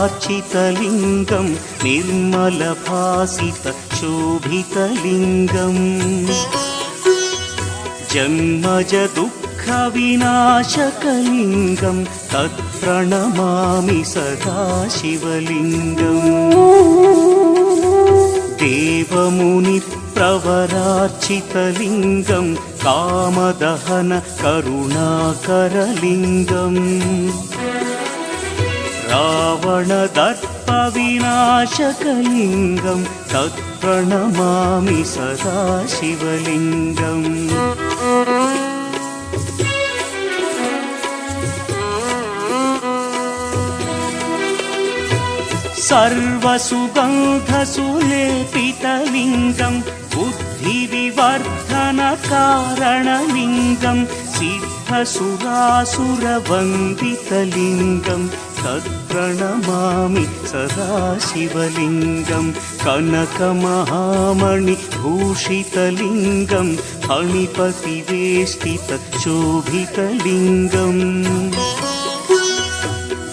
प्रभरार्चितलिङ्गं निर्मलभासितशोभितलिङ्गम् जन्मज दुःखविनाशकलिङ्गं तत्प्रणमामि सदा शिवलिङ्गम् देवमुनिप्रवरार्चितलिङ्गं कामदहन करुणाकरलिङ्गम् रावणदर्पविनाशकलिङ्गं तत्प्रणमामि सदा शिवलिङ्गम् सर्वसुगन्धसुलेपितलिङ्गं बुद्धिविवर्धनकारणलिङ्गं सिद्धसुरासुरवन्दितलिङ्गं तत्प्रणमामि सदा शिवलिङ्गं कनकमहामणिभूषितलिङ्गं फणिपतिवेष्टितशोभितलिङ्गम्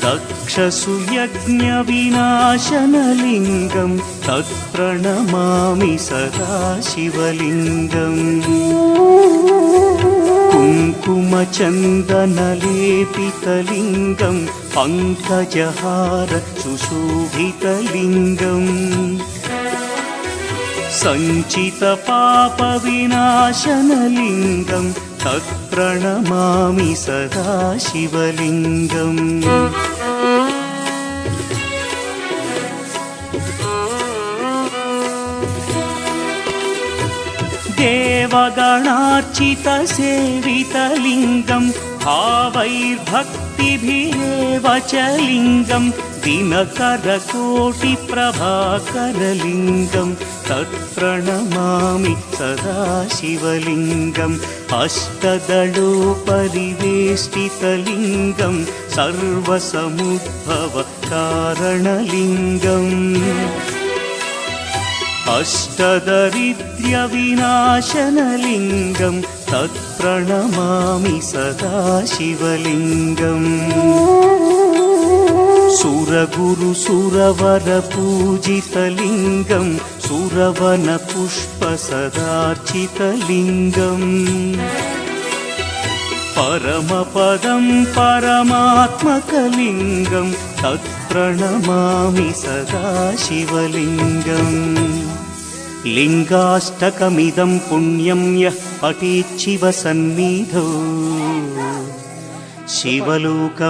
दक्षसुयज्ञविनाशनलिङ्गं तत्प्रणमामि सदा शिवलिङ्गम् कुङ्कुमचन्दनलेपितलिङ्गं पङ्कजहार सुशोभितलिङ्गम् सञ्चितपापविनाशनलिङ्गं तत्प्रणमामि सदा शिवलिङ्गम् देवगणार्चितसेवितलिङ्गं भावैर्भक्तिभिरेव च लिङ्गं दिनकरकोटिप्रभाकरलिङ्गं तत्प्रणमामि सदा शिवलिङ्गम् अष्टदलोपरिवेष्टितलिङ्गं सर्वसमुद्भवकारणलिङ्गम् अष्टदरिद्र्यविनाशनलिङ्गं तत्प्रणमामि सदा शिवलिङ्गम् सुरगुरुसुरवरपूजितलिङ्गं सुरवनपुष्पसदार्चितलिङ्गम् परमपदं परमात्मकलिङ्गं तत्प्रणमामि सदा शिवलिङ्गम् लिङ्गाष्टकमिदं पुण्यं यः पठेच्छिवसन्निधौ शिवलोकम्